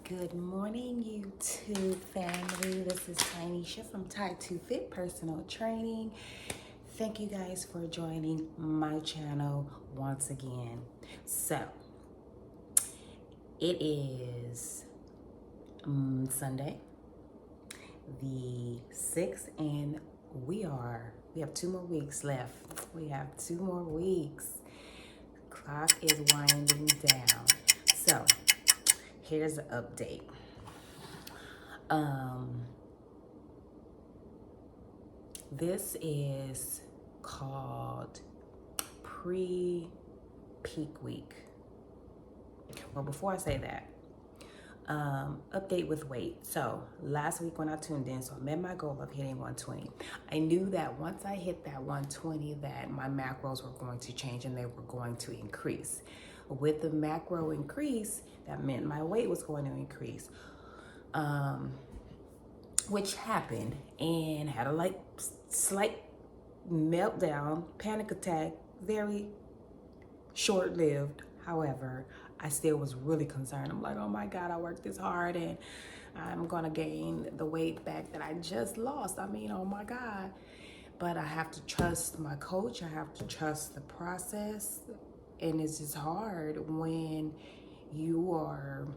Good morning, YouTube family. This is Tynisha from Ty2 Fit Personal Training. Thank you guys for joining my channel once again. So, it is Sunday, the 6th, and we have 2 more weeks left. We have 2 more weeks. Clock is winding down. So, here's the update. This is called pre-peak week. Well, before I say that, update with weight. So last week when I tuned in, so I met my goal of hitting 120. I knew that once I hit that 120, that my macros were going to change and they were going to increase. With the macro increase, that meant my weight was going to increase, which happened, and had a slight meltdown, panic attack, very short-lived. However, I still was really concerned. I'm like, oh my God, I worked this hard and I'm gonna gain the weight back that I just lost. I mean, oh my God. But I have to trust my coach. I have to trust the process. And it's just hard when you are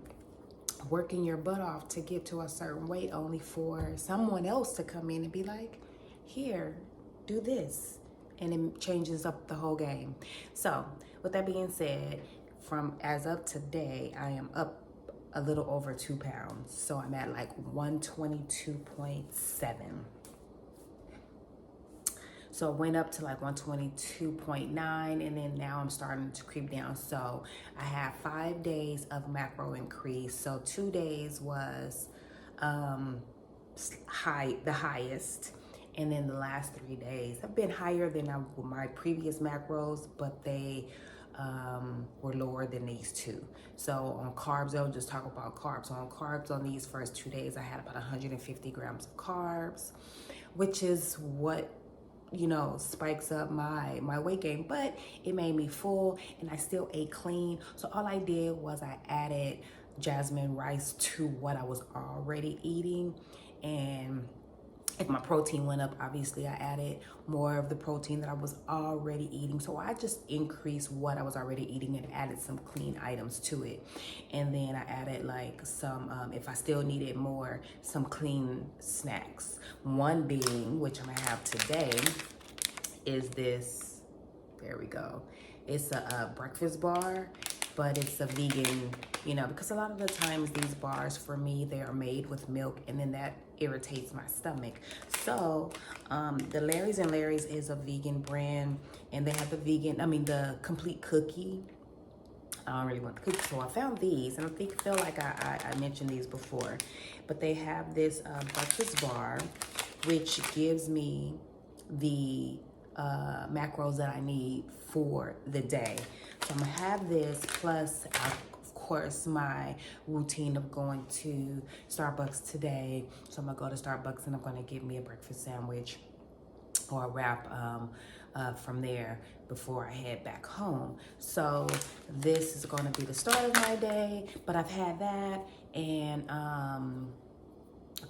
working your butt off to get to a certain weight only for someone else to come in and be like, here, do this. And it changes up the whole game. So with that being said, from as of today, I am up a little over 2 pounds. So I'm at like 122.7. So it went up to like 122.9, and then now I'm starting to creep down. So I have 5 days of macro increase. So 2 days was the highest. And then the last 3 days have been higher than my previous macros, but they were lower than these two. So on carbs, I'll just talk about carbs. So on carbs, on these first 2 days, I had about 150 grams of carbs, which is what, you know, spikes up my weight gain, but it made me full and I still ate clean. So all I did was I added jasmine rice to what I was already eating, and if my protein went up, obviously I added more of the protein that I was already eating. So I just increased what I was already eating and added some clean items to it. And then I added like some, if I still needed more, some clean snacks. One being, which I'm gonna have today, is this, there we go. It's a breakfast bar, but it's a vegan, you know, because a lot of the times these bars for me, they are made with milk, and then that irritates my stomach. So the Larry's and Larry's is a vegan brand, and they have the complete cookie. I don't really want the cookie, so I found these, and I feel like I mentioned these before, but they have this breakfast bar, which gives me the macros that I need for the day. So I'm gonna have this, plus of course my routine of going to Starbucks today. So I'm gonna go to Starbucks and I'm gonna get me a breakfast sandwich or a wrap from there before I head back home. So this is gonna be the start of my day, but I've had that, and I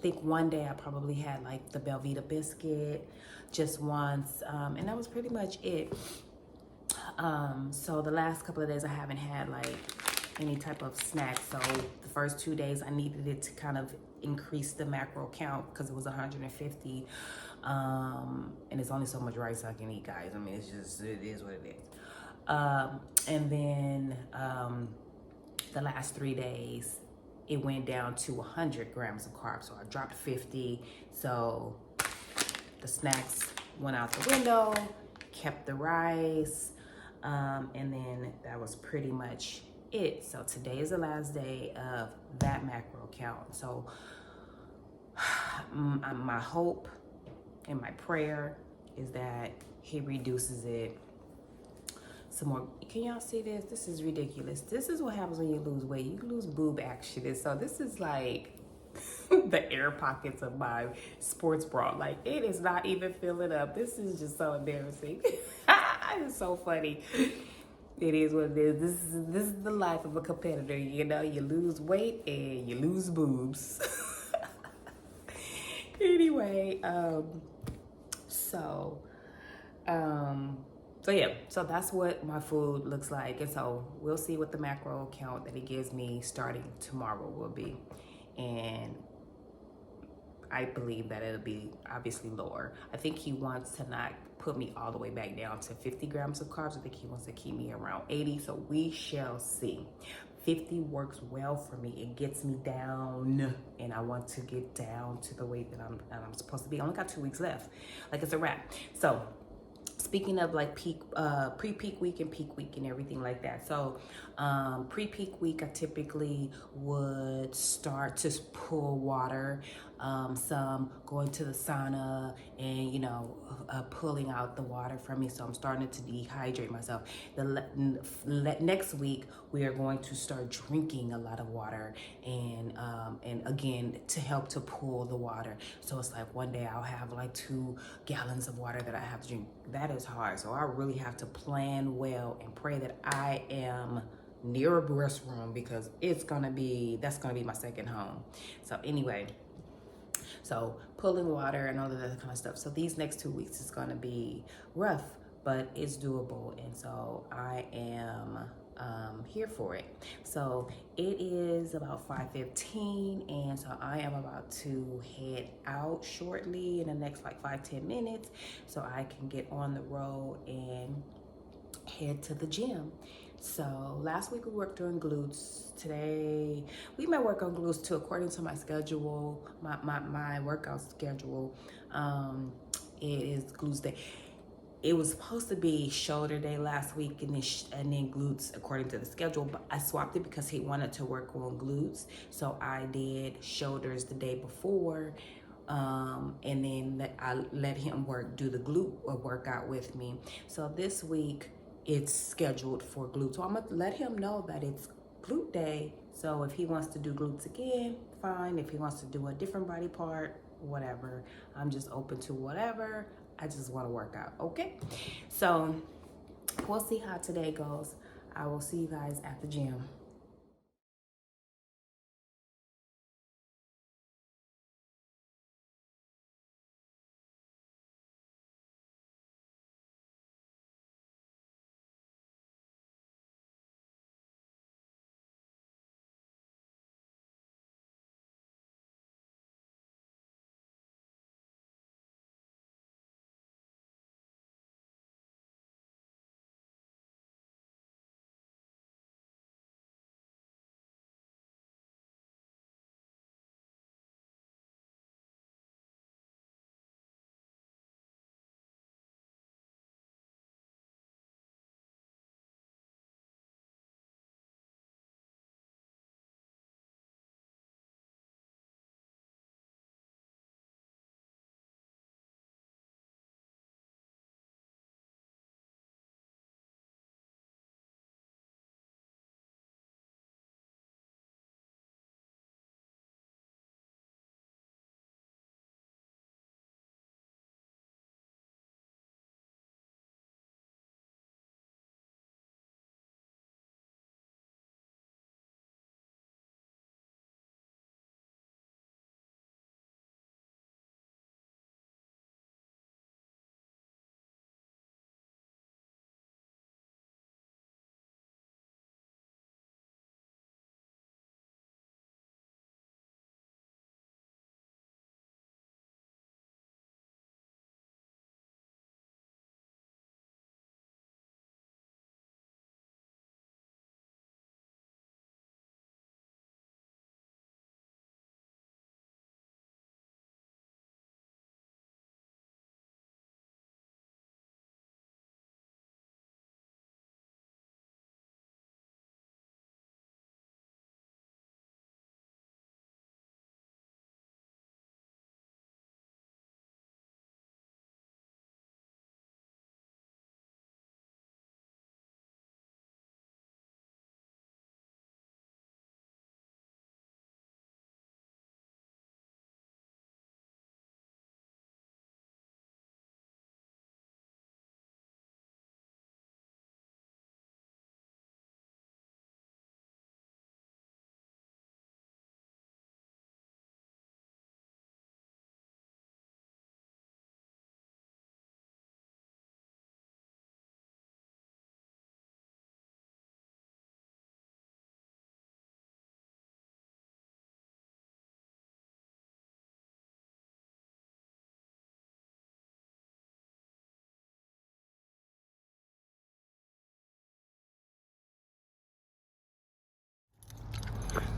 think one day I probably had like the Belvita biscuit just once, and that was pretty much it. So the last couple of days I haven't had like any type of snack. So the first 2 days I needed it to kind of increase the macro count because it was 150. And it's only so much rice I can eat, guys. I mean, it is what it is. And then the last 3 days, it went down to 100 grams of carbs. So I dropped 50. So the snacks went out the window, kept the rice, and then that was pretty much it. So today is the last day of that macro count. So my hope and my prayer is that he reduces it some more. Can y'all see this? This is ridiculous. This is what happens when you lose weight. You lose boob action. So this is like the air pockets of my sports bra. Like, it is not even filling up. This is just so embarrassing. It's so funny. It is what it is. This is the life of a competitor. You know, you lose weight and you lose boobs. Anyway, so um, so yeah, so that's what my food looks like, and so we'll see what the macro count that it gives me starting tomorrow will be, and I believe that it'll be obviously lower. I think he wants to not put me all the way back down to 50 grams of carbs. I think he wants to keep me around 80. So we shall see. 50 works well for me. It gets me down, and I want to get down to the weight that I'm supposed to be. I only got 2 weeks left. Like it's a wrap. So speaking of like pre-peak week and peak week and everything like that. So pre-peak week, I typically would start to pull water, some going to the sauna and, pulling out the water from me. So I'm starting to dehydrate myself. Next week, we are going to start drinking a lot of water and again, to help to pull the water. So it's like one day I'll have like 2 gallons of water that I have to drink. That is hard. So I really have to plan well and pray that I am near a restroom because that's gonna be my second home. So anyway, so pulling water and all of that kind of stuff. So these next 2 weeks is gonna be rough, but it's doable. And so I am here for it. So it is about 5:15, and so I am about to head out shortly in the next like 5-10 minutes so I can get on the road and head to the gym. So last week we worked on glutes. Today we might work on glutes too, according to my schedule, my workout schedule. It is glutes day. It was supposed to be shoulder day last week and then glutes according to the schedule, but I swapped it because he wanted to work on glutes. So I did shoulders the day before, and then I let him do the glute workout with me. So this week it's scheduled for glutes. So I'm gonna let him know that it's glute day. So if he wants to do glutes again, fine. If he wants to do a different body part, whatever. I'm just open to whatever. I just want to work out, okay? So we'll see how today goes. I will see you guys at the gym.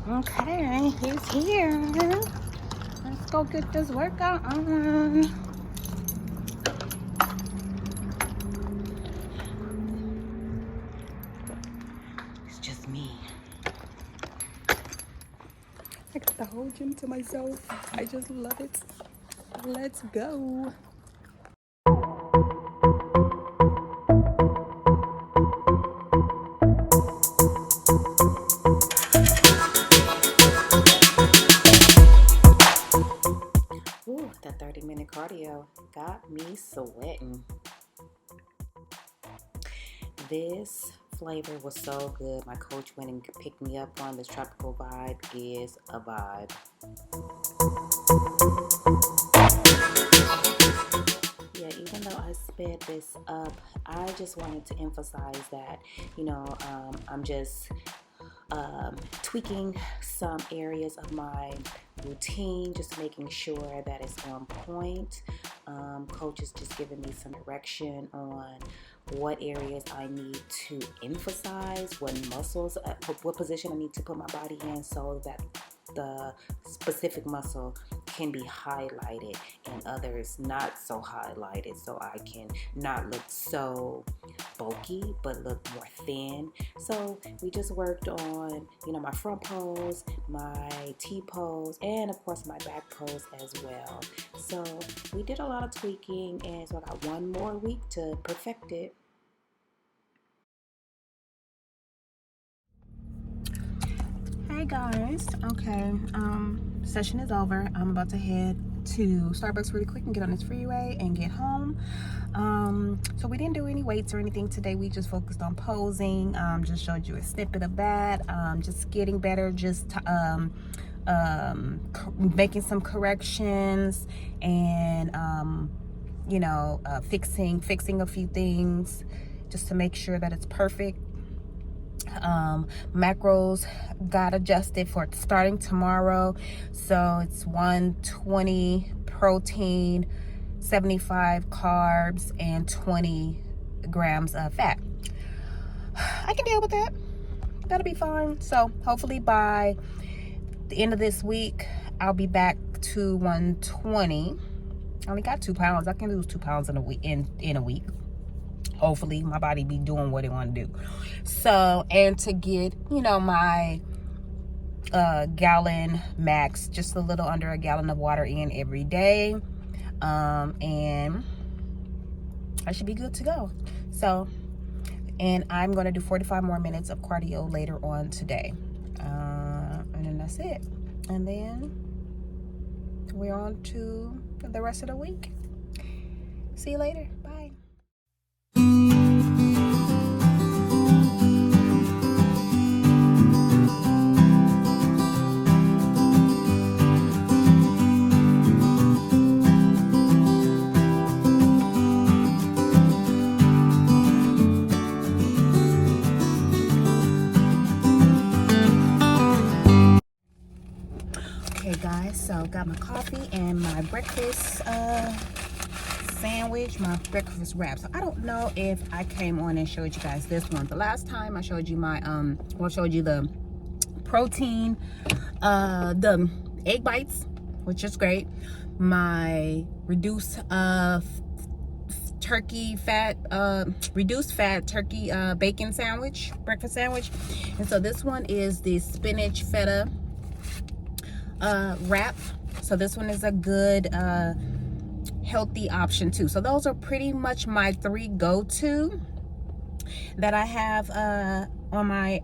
Okay, he's here. Let's go get this workout on. It's just me. I got the whole gym to myself. I just love it. Let's go. Ooh, that 30-minute cardio got me sweating. This flavor was so good. My coach went and picked me up on this tropical vibe is a vibe. Yeah, even though I sped this up, I just wanted to emphasize that, I'm just tweaking some areas of my routine, just making sure that it's on point. Coach is just giving me some direction on what areas I need to emphasize, what muscles, what position I need to put my body in so that the specific muscle can be highlighted and others not so highlighted, so I can not look so bulky but look more thin. So we just worked on, my front pose, my T pose, and of course my back pose as well. So we did a lot of tweaking, and so I got one more week to perfect it. Hey guys, okay, session is over. I'm about to head to Starbucks really quick and get on this freeway and get home. So we didn't do any weights or anything today. We just focused on posing. Just showed you a snippet of that. Just getting better, just making some corrections and fixing a few things just to make sure that it's perfect. Macros got adjusted for starting tomorrow, so it's 120 protein, 75 carbs, and 20 grams of fat. I can deal with that. That'll be fine. So hopefully by the end of this week I'll be back to 120. I only got 2 pounds. I can lose 2 pounds in a week. Hopefully my body be doing what it want to do. So, and to get, my gallon max, just a little under a gallon of water in every day. And I should be good to go. So, and I'm going to do 45 more minutes of cardio later on today. And then that's it. And then we're on to the rest of the week. See you later. Bye. Okay guys, so got my coffee and my breakfast sandwich, my breakfast wrap. So I don't know if I came on and showed you guys this one. The last time I showed you my showed you the protein, the egg bites, which is great. My reduced turkey fat, reduced fat turkey bacon sandwich, breakfast sandwich. And so this one is the spinach feta wrap. So this one is a good healthy option too. So those are pretty much my 3 go-to that I have on my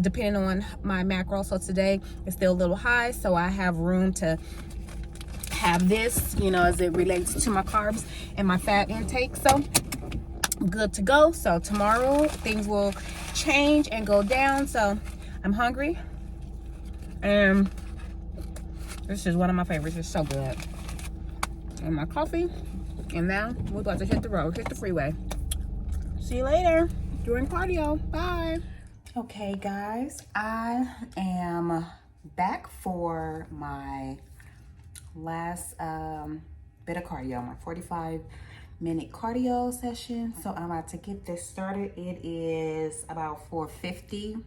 depending on my macro. So today it's still a little high, so I have room to have this, as it relates to my carbs and my fat intake. So good to go. So tomorrow things will change and go down. So I'm hungry, and this is one of my favorites. It's so good. And my coffee, and now we're about to hit the road, hit the freeway. See you later during cardio. Bye. Okay guys, I am back for my last bit of cardio, my 45-minute cardio session. So I'm about to get this started. It is about 4:50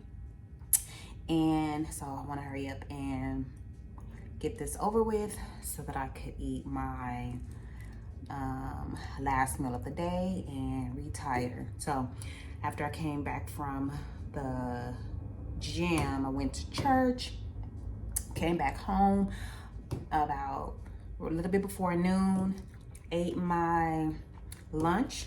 And so I want to hurry up and get this over with so that I could eat my last meal of the day and retire. So after I came back from the gym, I went to church, came back home about a little bit before noon, ate my lunch,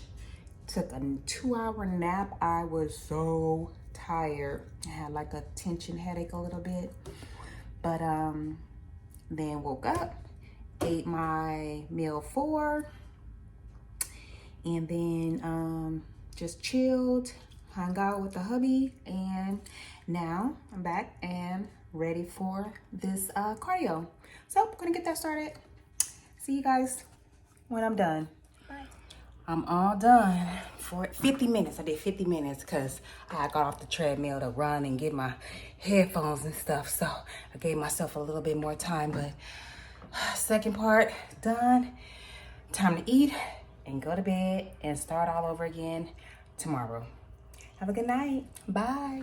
took a 2-hour nap. I was so tired. I had like a tension headache a little bit, but then woke up, ate my meal 4, and then just chilled, hung out with the hubby, and now I'm back and ready for this cardio. So I'm gonna get that started. See you guys when I'm done. Bye. I'm all done for 50 minutes. I did 50 minutes because I got off the treadmill to run and get my headphones and stuff. So I gave myself a little bit more time, but second part done. Time to eat and go to bed and start all over again tomorrow. Have a good night. Bye.